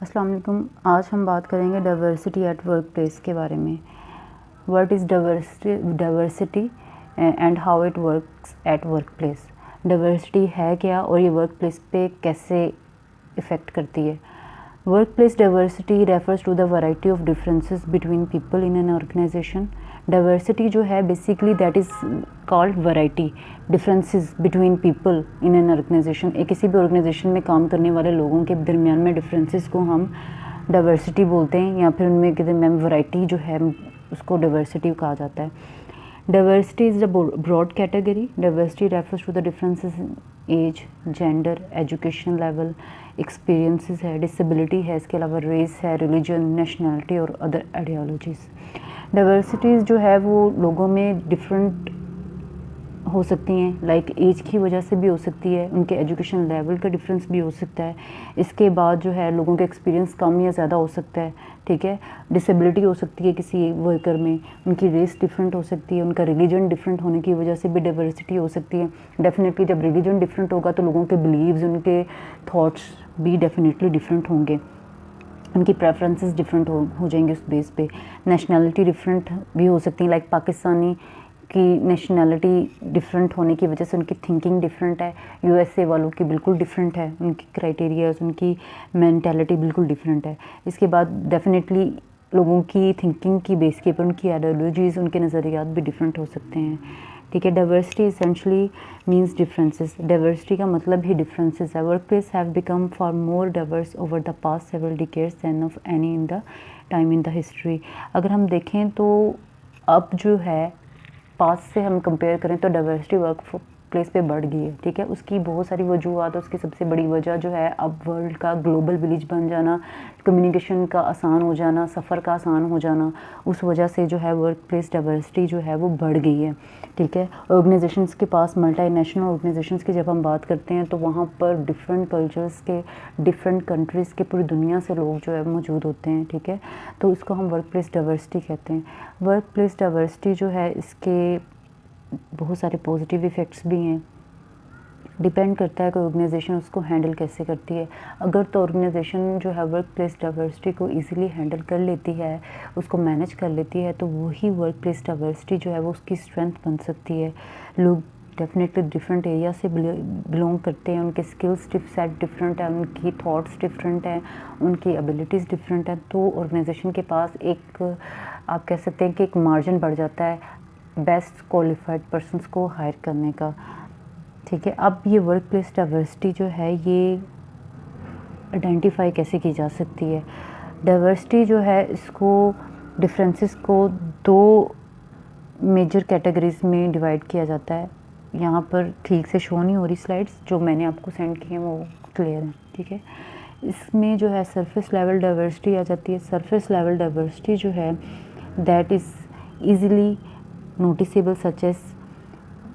अस्सलाम वालेकुम। आज हम बात करेंगे डाइवर्सिटी एट वर्क प्लेस के बारे में। What is diversity and how it works at work place. Diversity है क्या और ये वर्क प्लेस पे कैसे इफ़ेक्ट करती है। Work place diversity refers to the variety of differences between people in an organisation. Diversity जो है basically that is called variety differences between people in an organisation. एक किसी भी ऑर्गेनाइजेशन में काम करने वाले लोगों के दरमियान में डिफरेंसेस को हम डाइवर्सिटी बोलते हैं, या फिर उनमें के दरमियान वैरायटी जो है उसको डाइवर्सिटी कहा जाता है। Diversity is the broad category. Diversity refers to the differences in age, gender, education level, experiences है, डिसेबिलिटी है, इसके अलावा रेस है, रिलीजन, नेशनैलिटी और अदर आइडियोलॉजीज़। डाइवर्सिटीज़ जो है वो लोगों में डिफरेंट हो सकती हैं, लाइक एज की वजह से भी हो सकती है, उनके एजुकेशन लेवल का डिफरेंस भी हो सकता है, इसके बाद जो है लोगों का एक्सपीरियंस कम या ज़्यादा हो सकता है, ठीक है। डिसेबिलिटी हो सकती है किसी वर्कर में, उनकी रेस डिफरेंट हो सकती है, उनका रिलीजन डिफरेंट होने की वजह से भी डाइवर्सिटी हो सकती है। डेफिनेटली जब रिलीजन डिफरेंट होगा तो लोगों के बिलीव्स, उनके थॉट्स भी डेफिनेटली डिफरेंट होंगे, उनकी प्रेफरेंसेस डिफरेंट हो जाएंगे उस बेस पे। नेशनैलिटी डिफरेंट भी हो सकती है, लाइक पाकिस्तानी की नेशनैलिटी डिफरेंट होने की वजह से उनकी थिंकिंग डिफरेंट है, यूएसए वालों की बिल्कुल डिफरेंट है, उनकी क्राइटेरियाज, उनकी मेंटालिटी बिल्कुल डिफरेंट है। इसके बाद डेफिनेटली लोगों की थिंकिंग की बेस के ऊपर उनकी आइडियोलॉजीज़, उनके नज़रियात भी डिफरेंट हो सकते हैं, ठीक है। Diversity essentially means differences. Diversity का मतलब ही डिफरेंसेस है। Work place have become for more diverse over the past several decades then of any in the time in the history. अगर हम देखें तो अब जो है पास्ट से हम कंपेयर करें तो डाइवर्सिटी वर्क प्लेस पे बढ़ गई है, ठीक है। उसकी बहुत सारी वजूहत, उसकी सबसे बड़ी वजह जो है अब वर्ल्ड का ग्लोबल विलेज बन जाना, कम्युनिकेशन का आसान हो जाना, सफ़र का आसान हो जाना, उस वजह से जो है वर्क प्लेस डाइवर्सिटी जो है वो बढ़ गई है, ठीक है। ऑर्गेनाइजेशंस के पास, मल्टीनेशनल ऑर्गेनाइजेशंस की जब हम बात करते हैं तो वहाँ पर डिफरेंट कल्चर्स के, डिफरेंट कंट्रीज़ के, पूरी दुनिया से लोग जो है मौजूद होते हैं, ठीक है। तो इसको हम वर्क प्लेस डाइवर्सिटी कहते हैं। वर्क प्लेस डाइवर्सिटी जो है इसके बहुत सारे पॉजिटिव इफ़ेक्ट्स भी हैं। डिपेंड करता है कि ऑर्गेनाइजेशन उसको हैंडल कैसे करती है। अगर तो ऑर्गेनाइजेशन जो है वर्क प्लेस डाइवर्सिटी को इजीली हैंडल कर लेती है, उसको मैनेज कर लेती है, तो वही वर्क प्लेस डाइवर्सिटी जो है वो उसकी स्ट्रेंथ बन सकती है। लोग डेफिनेटली डिफरेंट एरिया से बिलोंग करते हैं, उनके स्किल्स सेट डिफरेंट है, उनकी थॉट्स डिफरेंट हैं, उनकी एबिलिटीज़ डिफरेंट हैं, तो ऑर्गेनाइजेशन के पास एक, आप कह सकते हैं कि एक मार्जिन बढ़ जाता है बेस्ट क्वालिफाइड पर्सन्स को हायर करने का, ठीक है। अब ये वर्क प्लेस डाइवर्सिटी जो है ये आइडेंटिफाई कैसे की जा सकती है। डाइवर्सिटी जो है इसको, डिफरेंसेस को दो मेजर कैटेगरीज में डिवाइड किया जाता है। यहाँ पर ठीक से शो नहीं हो रही स्लाइड्स, जो मैंने आपको सेंड की हैं वो क्लियर हैं, ठीक है। इसमें जो है सरफेस लेवल डाइवर्सिटी आ जाती है। सरफेस लेवल डाइवर्सिटी जो है that is easily noticeable such age,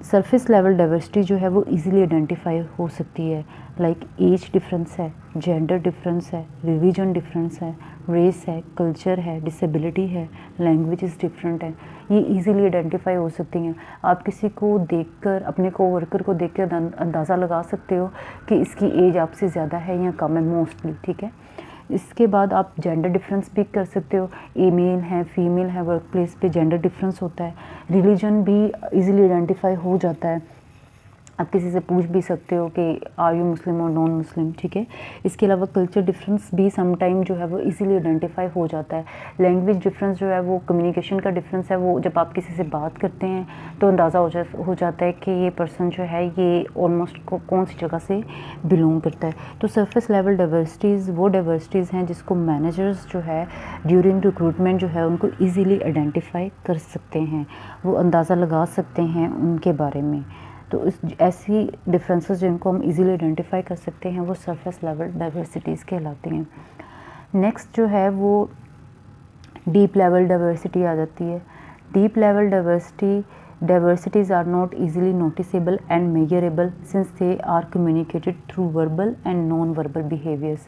surface level diversity जो है वो इजीली आइडेंटिफाई हो सकती है, लाइक एज डिफरेंस है, जेंडर डिफरेंस है, रिलीजन डिफरेंस है, रेस है, कल्चर है, डिसेबिलिटी है, लैंग्वेजेस डिफरेंट है, ये इजीली आइडेंटिफाई हो सकती हैं। आप किसी को देखकर, अपने कोवर्कर को देखकर अंदाज़ा लगा सकते हो कि इसकी एज आपसे ज़्यादा है या कम है मोस्टली, ठीक है। इसके बाद आप जेंडर डिफरेंस भी कर सकते हो, मेल है, फीमेल है, वर्क प्लेस पे जेंडर डिफरेंस होता है। रिलीजन भी इजीली आइडेंटिफाई हो जाता है, आप किसी से पूछ भी सकते हो कि आर यू मुस्लिम और नॉन मुस्लिम, ठीक है। इसके अलावा कल्चर डिफरेंस भी समटाइम जो है वो इजीली आइडेंटिफाई हो जाता है। लैंग्वेज डिफरेंस जो है वो कम्युनिकेशन का डिफरेंस है, वो जब आप किसी से बात करते हैं तो अंदाज़ा हो जाता है कि ये पर्सन जो है ये ऑलमोस्ट कौन सी जगह से बिलोंग करता है। तो सरफेस लेवल डाइवर्सिटीज़ वो डाइवर्सिटीज़ हैं जिसको मैनेजर्स जो है ड्यूरिंग रिक्रूटमेंट जो है उनको ईज़िली आइडेंटिफाई कर सकते हैं, वो अंदाज़ा लगा सकते हैं उनके बारे में। तो इस ऐसी डिफरेंसेस जिनको हम इजीली आइडेंटिफाई कर सकते हैं वो सरफेस लेवल डाइवर्सिटीज़ कहलाती हैं। नेक्स्ट जो है वो डीप लेवल डाइवर्सिटी आ जाती है। Deep level diversities are not easily noticeable and measurable since they are communicated through verbal and non verbal behaviours.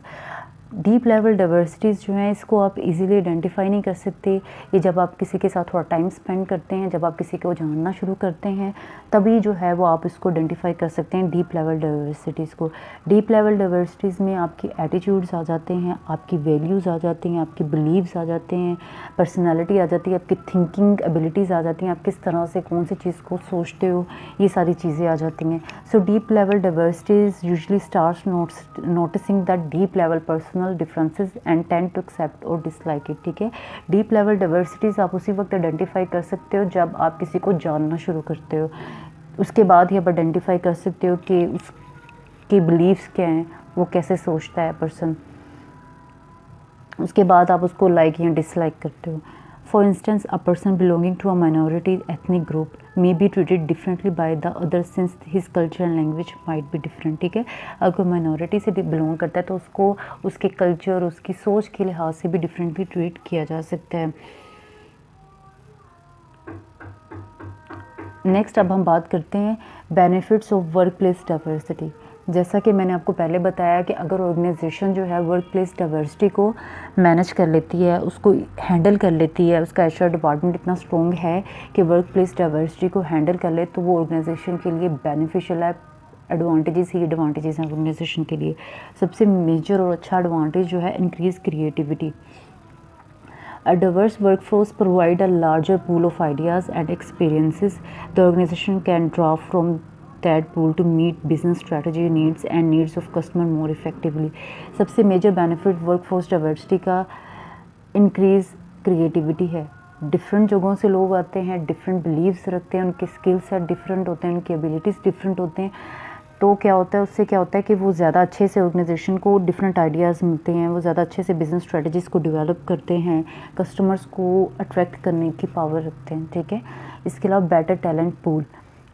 Deep level diversities जो हैं इसको आप इजीली आइडेंटिफाई नहीं कर सकते। ये जब आप किसी के साथ थोड़ा टाइम स्पेंड करते हैं, जब आप किसी को जानना शुरू करते हैं, तभी जो है वो आप इसको आइडेंटिफाई कर सकते हैं डीप लेवल डाइवर्सिटीज़ को। डीप लेवल डाइवर्सिटीज़ में आपकी एटीट्यूड्स आ जाते हैं, आपकी वैल्यूज़ आ जाती हैं, आपकी बिलीव्स आ जाते हैं, पर्सनैलिटी आ जाती है, आपकी थिंकिंग एबिलिटीज़ आ जाती हैं, आप किस तरह से कौन सी चीज़ को सोचते हो, ये सारी चीज़ें आ जाती हैं। So deep level diversities usually starts noticing that deep level personal differences and tend to accept और डिसलाइक इट। ठीक है, डीप लेवल डाइवर्सिटीज़ आप उसी वक्त आइडेंटिफाई कर सकते हो जब आप किसी को जानना शुरू करते हो। उसके बाद ही आप आइडेंटिफाई कर सकते हो कि उसके बिलीव्स क्या हैं, वो कैसे सोचता है पर्सन। उसके बाद आप उसको लाइक या डिसलाइक करते हो। For instance, a person belonging to a minority ethnic group may be treated differently by the other since his culture and language might be different. ठीक है, अगर कोई माइनॉरिटी से बिलोंग करता है तो उसको उसके कल्चर, उसकी सोच के लिहाज से भी डिफरेंटली ट्रीट किया जा सकता है। नेक्स्ट अब हम बात करते हैं benefits of work place diversity. जैसा कि मैंने आपको पहले बताया कि अगर ऑर्गेनाइजेशन जो है वर्क प्लेस डाइवर्सिटी को मैनेज कर लेती है, उसको हैंडल कर लेती है, उसका एचआर डिपार्टमेंट इतना स्ट्रॉन्ग है कि वर्क प्लेस डाइवर्सिटी को हैंडल कर ले, तो वो ऑर्गेनाइजेशन के लिए बेनिफिशियल है। एडवांटेजेस ही एडवांटेजेस हैं ऑर्गेनाइजेशन के लिए। सबसे मेजर और अच्छा एडवांटेज जो है increase creativity. A diverse workforce provide a larger pool of ideas and experiences. The organization can draw from that pool to meet business strategy needs and needs of customer more effectively. सबसे major benefit workforce diversity का increase creativity है। Different जगहों से लोग आते हैं, different beliefs रखते हैं, उनके स्किल सेट डिफरेंट होते हैं, उनकी एबिलिटीज़ डिफरेंट होते हैं। तो क्या होता है, उससे क्या होता है कि वो ज़्यादा अच्छे से ऑर्गेनाइजेशन को डिफरेंट आइडियाज़ मिलते हैं, वो ज़्यादा अच्छे से बिजनेस स्ट्रेटजीज़ को डेवलप करते हैं, कस्टमर्स को अट्रैक्ट करने की पावर रखते हैं। ठीक है, इसके अलावा better talent pool.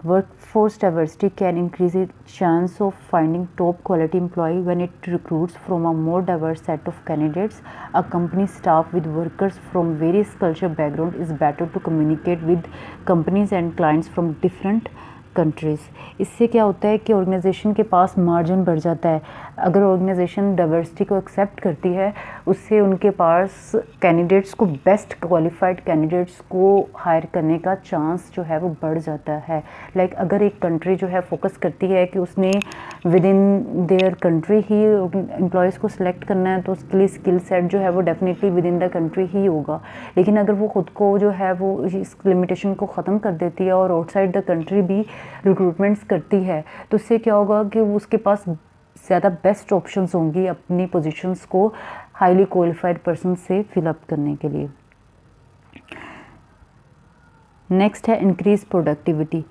Workforce diversity can increase its chance of finding top quality employee when it recruits from a more diverse set of candidates. A company staffed with workers from various cultural backgrounds is better to communicate with companies and clients from different countries. इससे क्या होता है कि organisation के पास margin बढ़ जाता है। अगर ऑर्गेनाइजेशन डाइवर्सिटी को एक्सेप्ट करती है, उससे उनके पास कैंडिडेट्स को, बेस्ट क्वालिफाइड कैंडिडेट्स को हायर करने का चांस जो है वो बढ़ जाता है। लाइक अगर एक कंट्री जो है फोकस करती है कि उसने with in their country he employees को सिलेक्ट करना है, तो उसके लिए स्किल सेट जो है वो definitely within the country ही होगा। लेकिन अगर वो ख़ुद को जो है वो इस लिमिटेशन को ख़त्म कर देती है और आउटसाइड द कंट्री भी रिक्रूटमेंट्स करती है, तो उससे क्या होगा कि उसके पास ज़्यादा बेस्ट ऑप्शंस होंगी अपनी पोजीशंस को हाईली क्वालिफाइड पर्सन से फिलअप करने के लिए। नेक्स्ट है increase productivity.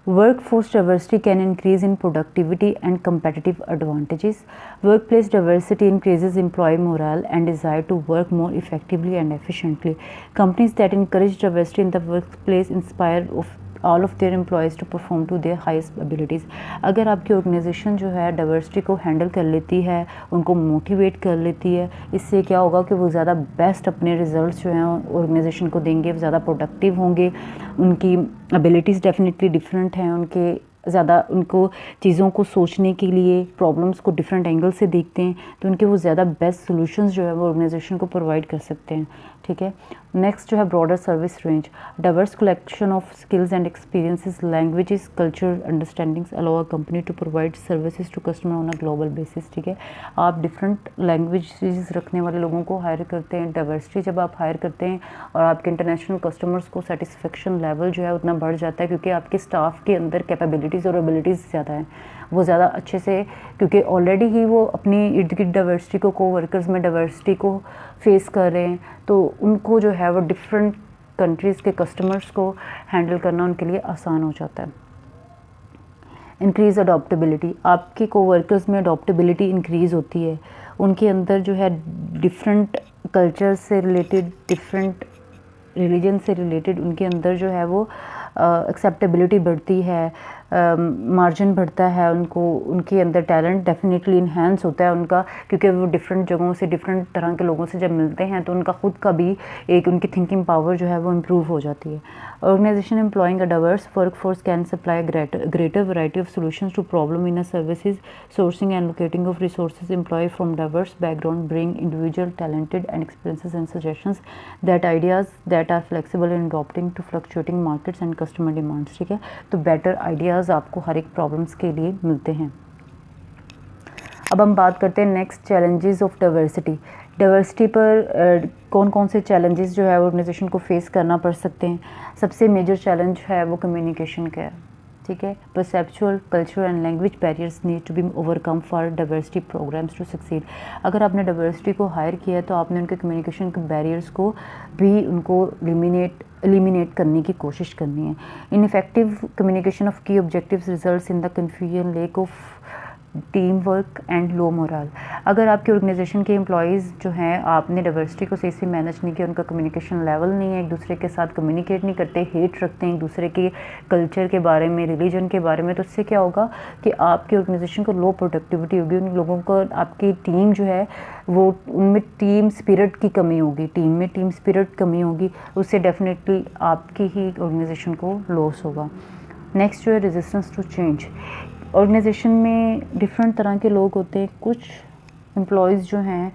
Workforce diversity can increase in productivity and competitive advantages. Workplace diversity increases employee morale and desire to work more effectively and efficiently. Companies that encourage diversity in the workplace inspire all of their employees to perform to their highest abilities. अगर आपकी organisation जो है diversity को handle कर लेती है, उनको motivate कर लेती है, इससे क्या होगा कि वो ज़्यादा बेस्ट अपने रिजल्ट्स जो हैं ऑर्गेनाइजेशन को देंगे, ज़्यादा प्रोडक्टिव होंगे, उनकी एबिलिटीज़ डेफिनेटली डिफरेंट हैं, उनके ज़्यादा उनको चीज़ों को सोचने के लिए, प्रॉब्लम्स को डिफरेंट एंगल से देखते हैं, तो उनके वो ज़्यादा बेस्ट सॉल्यूशंस जो है वो ऑर्गेनाइजेशन को प्रोवाइड कर सकते हैं। ठीक है, नेक्स्ट जो है broader service range. Diverse collection of skills and experiences, languages, culture understandings allow a company to provide services to customer on a global basis. ठीक है, आप डिफरेंट लैंग्वेजेस रखने वाले लोगों को हायर करते हैं। डाइवर्सिटी जब आप हायर करते हैं और आपके इंटरनेशनल कस्टमर्स को सेटिस्फेक्शन लेवल जो है उतना बढ़ जाता है, क्योंकि आपके स्टाफ के अंदर कैपेबिलिटीज़ और एबिलिटीज़ ज़्यादा हैं, वो ज़्यादा अच्छे से, क्योंकि ऑलरेडी ही वो अपनी इर्द गिर्द डाइवर्सिटी को, वर्कर्स में डाइवर्सिटी को फेस कर रहे हैं, तो उनको जो है वो डिफरेंट कंट्रीज़ के कस्टमर्स को हैंडल करना उनके लिए आसान हो जाता है। Increase adaptability. आपके कोवर्कर्स में अडॉप्टेबिलिटी इंक्रीज़ होती है, उनके अंदर जो है डिफरेंट कल्चर से रिलेटेड, डिफरेंट रिलीजन से रिलेटेड उनके अंदर जो है वो एक्सेप्टेबिलिटी बढ़ती है, मार्जिन बढ़ता है, उनको उनके अंदर टैलेंट डेफिनेटली इन्हेंस होता है उनका, क्योंकि वो डिफरेंट जगहों से डिफरेंट तरह के लोगों से जब मिलते हैं तो उनका खुद का भी एक उनकी थिंकिंग पावर जो है वो इम्प्रूव हो जाती है। Organisation employing a diverse workforce can supply greater variety of solutions to problem in a services. Sourcing and locating of resources employee from diverse background bring individual talented and experiences and suggestions that ideas that are flexible in adopting to fluctuating markets and customer demands। ठीक है, तो better ideas आपको हर एक problems के लिए मिलते हैं। अब हम बात करते हैं next challenges of diversity. Diversity पर कौन कौन से चैलेंजेस जो है ऑर्गेनाइजेशन को फेस करना पड़ सकते हैं। सबसे मेजर चैलेंज है वो कम्युनिकेशन का है। ठीक है, perceptual, cultural and language barriers need to be overcome for diversity programmes to succeed. अगर आपने डाइवर्सिटी को हायर किया है तो आपने उनके कम्युनिकेशन के बैरियर्स को भी उनको एलिमिनेट करने की कोशिश करनी है। इनइफेक्टिव कम्युनिकेशन ऑफ की objectives results in the confusion, lake of team work and low moral. अगर आपके ऑर्गेनाइजेशन के एम्प्लॉयज़ जो हैं, आपने डाइवर्सिटी को सही से मैनेज नहीं किया, उनका कम्युनिकेशन लेवल नहीं है, एक दूसरे के साथ कम्युनिकेट नहीं करते, हेट रखते हैं एक दूसरे के कल्चर के बारे में, रिलीजन के बारे में, तो इससे क्या होगा कि आपकी ऑर्गेनाइजेशन को लो प्रोडक्टिविटी होगी। उन लोगों को, आपकी टीम जो है वो, उनमें टीम स्पिरिट की कमी होगी, टीम में टीम स्पिरिट कमी होगी, उससे डेफिनेटली आपकी ही ऑर्गेनाइजेशन को लॉस होगा। नेक्स्ट जो है रेजिस्टेंस टू चेंज। ऑर्गेनाइजेशन में डिफरेंट तरह के लोग होते हैं। कुछ एम्प्लॉयज़ जो हैं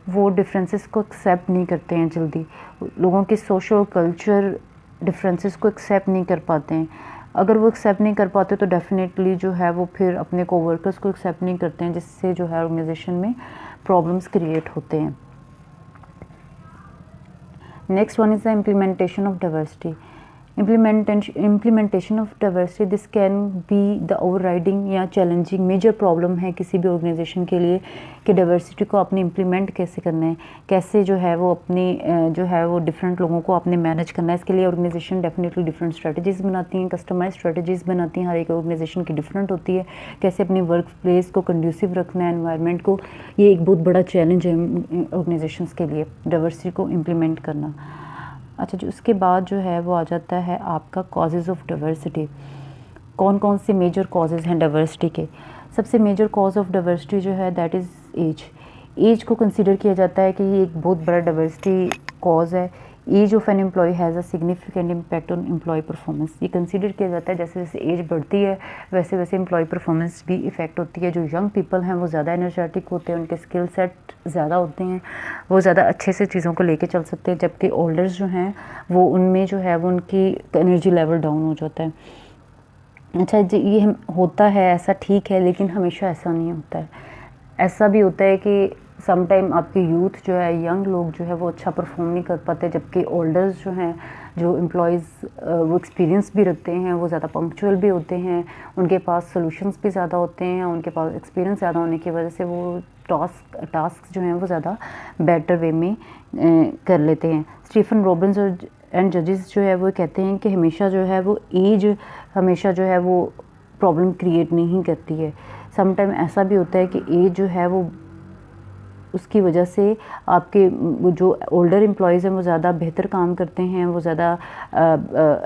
वो डिफरेंसेस को एक्सेप्ट नहीं करते हैं जल्दी, लोगों के सोशल कल्चर डिफरेंसेस को एक्सेप्ट नहीं कर पाते हैं। अगर वो एक्सेप्ट नहीं कर पाते तो डेफिनेटली जो है वो फिर अपने कोवर्कर्स को एक्सेप्ट नहीं करते हैं, जिससे जो है ऑर्गेनाइजेशन में प्रॉब्लम्स क्रिएट होते हैं। Next one is the implementation of diversity. Implementation of diversity, this can be the overriding या चैलेंजिंग मेजर प्रॉब्लम है किसी भी ऑर्गेनाइजेशन के लिए कि डाइवर्सिटी को आपने इम्प्लीमेंट कैसे करना है, कैसे जो है वो अपनी जो है वो डिफरेंट लोगों को आपने मैनेज करना है। इसके लिए ऑर्गेनाइजेशन डेफिनेटली डिफरेंट स्ट्रेटजीज़ बनाती हैं, कस्टमाइज स्ट्रेटजीज़ बनाती हैं, हर एक ऑर्गेनाइजेशन की डिफरेंट होती है। कैसे अपनी वर्क प्लेस को कंड्यूसिव रखना है, एनवायरनमेंट को, ये एक बहुत बड़ा चैलेंज है ऑर्गेनाइजेशंस के लिए, डाइवर्सिटी को इम्प्लीमेंट करना। अच्छा जी, उसके बाद जो है वो आ जाता है आपका कॉजेज़ ऑफ डाइवर्सिटी। कौन कौन से मेजर कॉजेज़ हैं डाइवर्सिटी के। सबसे मेजर कॉज ऑफ डाइवर्सिटी जो है दैट इज़ एज। एज को कंसीडर किया जाता है कि ये एक बहुत बड़ा डाइवर्सिटी कॉज है। Age of an employ has a significant impact on employ performance. ये कंसीडर किया जाता है जैसे जैसे एज बढ़ती है वैसे वैसे एम्प्लॉय परफॉर्मेंस भी इफ़ेक्ट होती है। जो यंग पीपल हैं वो ज़्यादा एनर्जेटिक होते हैं, उनके स्किल सेट ज़्यादा होते हैं, वो ज़्यादा अच्छे से चीज़ों को लेके चल सकते हैं, जबकि ओल्डर्स जो हैं वो उनमें जो है वो उनकी एनर्जी लेवल डाउन हो जाता है। अच्छा जी, ये होता है ऐसा, ठीक है, लेकिन हमेशा ऐसा नहीं होता है। ऐसा भी होता है कि सम टाइम आपकी यूथ जो है, यंग लोग जो है वो अच्छा परफॉर्म नहीं कर पाते, जबकि ओल्डर्स जो हैं, जो एम्प्लॉयज़ वो एक्सपीरियंस भी रखते हैं, वो ज़्यादा पंक्चुअल भी होते हैं, उनके पास सॉल्यूशंस भी ज़्यादा होते हैं, उनके पास एक्सपीरियंस ज़्यादा होने की वजह से वो टास्क जो हैं वो ज़्यादा बेटर वे में कर लेते हैं। स्टीफन रॉबिन्स और एंड जजेस जो है वो कहते हैं कि हमेशा जो है वो एज हमेशा जो है वो प्रॉब्लम क्रिएट नहीं करती है। सम टाइम ऐसा भी होता है कि एज जो है वो उसकी वजह से आपके जो ओल्डर एम्प्लॉयज़ हैं वो ज़्यादा बेहतर काम करते हैं, वो ज़्यादा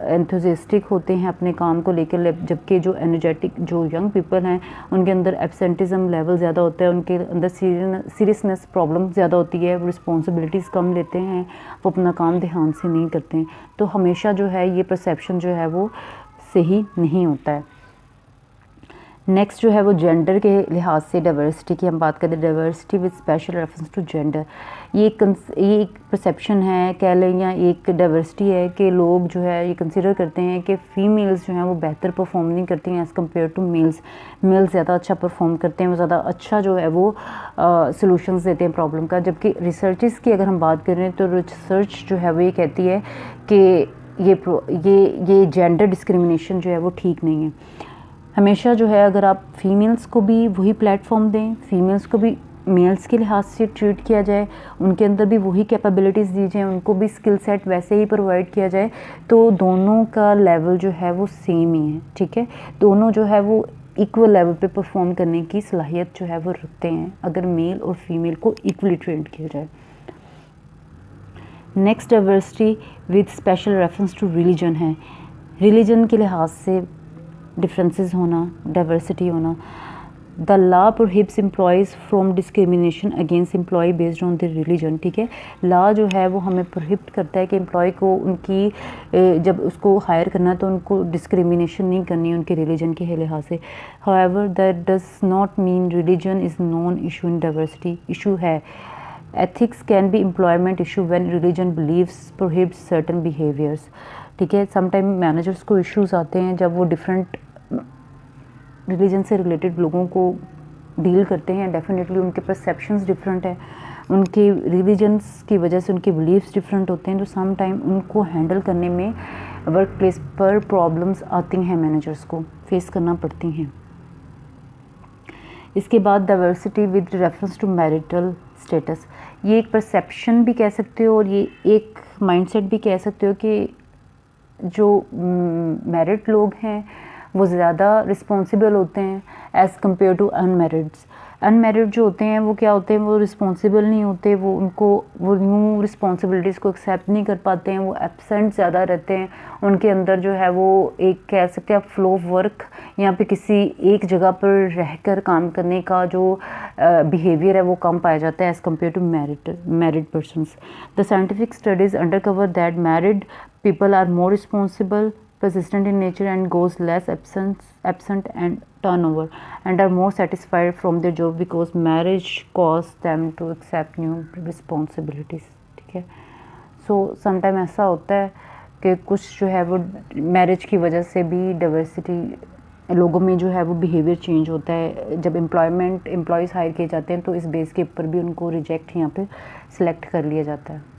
एंथुसियास्टिक होते हैं अपने काम को लेकर, जबकि जो एनर्जेटिक जो यंग पीपल हैं उनके अंदर एब्सेंटिज़म लेवल ज़्यादा होता है, उनके अंदर सीरियसनेस प्रॉब्लम ज़्यादा होती है, वो रिस्पॉन्सिबिलिटीज़ कम लेते हैं, वो अपना काम ध्यान से नहीं करते हैं। तो हमेशा जो है ये परसेप्शन जो है वो सही नहीं होता है। नेक्स्ट जो है वो जेंडर के लिहाज से डाइवर्सिटी की हम बात करें, diversity with special reference to gender. ये एक परसेप्शन है, कह लें, या एक डाइवर्सिटी है कि लोग जो है ये कंसिडर करते हैं कि फ़ीमेल्स जो हैं वो बेहतर परफॉर्म नहीं करती हैं as compare to males. Males ज़्यादा अच्छा परफॉर्म करते हैं, वो ज़्यादा अच्छा जो है वो सॉल्यूशंस देते हैं प्रॉब्लम का। जबकि रिसर्चेस की अगर हम बात करें तो रिसर्च जो है वो ये कहती है कि ये जेंडर डिस्क्रिमिनेशन जो है वो ठीक नहीं है। हमेशा जो है अगर आप फीमेल्स को भी वही प्लेटफॉर्म दें, फीमेल्स को भी मेल्स के लिहाज से ट्रीट किया जाए, उनके अंदर भी वही कैपेबिलिटीज़ दी जाए, उनको भी स्किल सेट वैसे ही प्रोवाइड किया जाए, तो दोनों का लेवल जो है वो सेम ही है। ठीक है, दोनों जो है वो इक्वल लेवल पे परफॉर्म करने की सलाहियत जो है वो रखते हैं अगर मेल और फीमेल को इक्वली ट्रेंड किया जाए। Next diversity with special reference to religion है। रिलीजन के लिहाज से डिफरेंसेस होना, डाइवर्सिटी होना। The law prohibits employees from discrimination against employ based on the religion. ठीक है, लॉ जो है वो हमें प्रोहिबिट करता है कि एम्प्लॉय को उनकी जब उसको हायर करना है तो उनको डिस्क्रिमिनेशन नहीं करनी है उनके रिलीजन के लिहाज से। However that does not mean religion is non issue in diversity. Issue है ethics can be employment issue when religion beliefs prohibits certain behaviors। ठीक है, समटाइम मैनेजर्स को इश्यूज आते हैं जब वो डिफरेंट रिलीजन से रिलेटेड लोगों को डील करते हैं। डेफिनेटली उनके परसेप्शंस डिफरेंट है, उनके रिलीजन्स की वजह से उनके बिलीव्स डिफरेंट होते हैं, तो सम टाइम उनको हैंडल करने में वर्क प्लेस पर प्रॉब्लम्स आती हैं, मैनेजर्स को फेस करना पड़ती हैं। इसके बाद diversity with reference to marital status. ये एक परसेप्शन भी कह सकते हो और ये एक माइंडसेट भी कह सकते हो कि जो मैरिड लोग हैं वो ज़्यादा रिस्पॉन्सिबल होते हैं एज़ कम्पेयर टू अनमैरिड्स। अनमैरिड जो होते हैं वो क्या होते हैं, वो रिस्पॉन्सिबल नहीं होते, वो न्यू रिस्पॉन्सिबिलिटीज़ को एक्सेप्ट नहीं कर पाते हैं, वो एब्सेंट ज़्यादा रहते हैं। उनके अंदर जो है वो एक कह सकते हैं फ्लो ऑफ वर्क, यहाँ पे किसी एक जगह पर रहकर काम करने का जो बिहेवियर है वो कम पाया जाता है as compare to married persons. The scientific studies undercover that married people are more responsible, persistent in nature and goes less absent and turnover and are more satisfied from their job because marriage caused them to accept new responsibilities। ठीक है, so sometime ऐसा होता है कि कुछ जो है वो मैरिज की वजह से भी डाइवर्सिटी लोगों में जो है वो बिहेवियर चेंज होता है। जब एम्प्लॉयज़ हायर किए जाते हैं तो इस बेस के ऊपर भी उनको रिजेक्ट यहाँ पे सिलेक्ट कर लिया जाता है।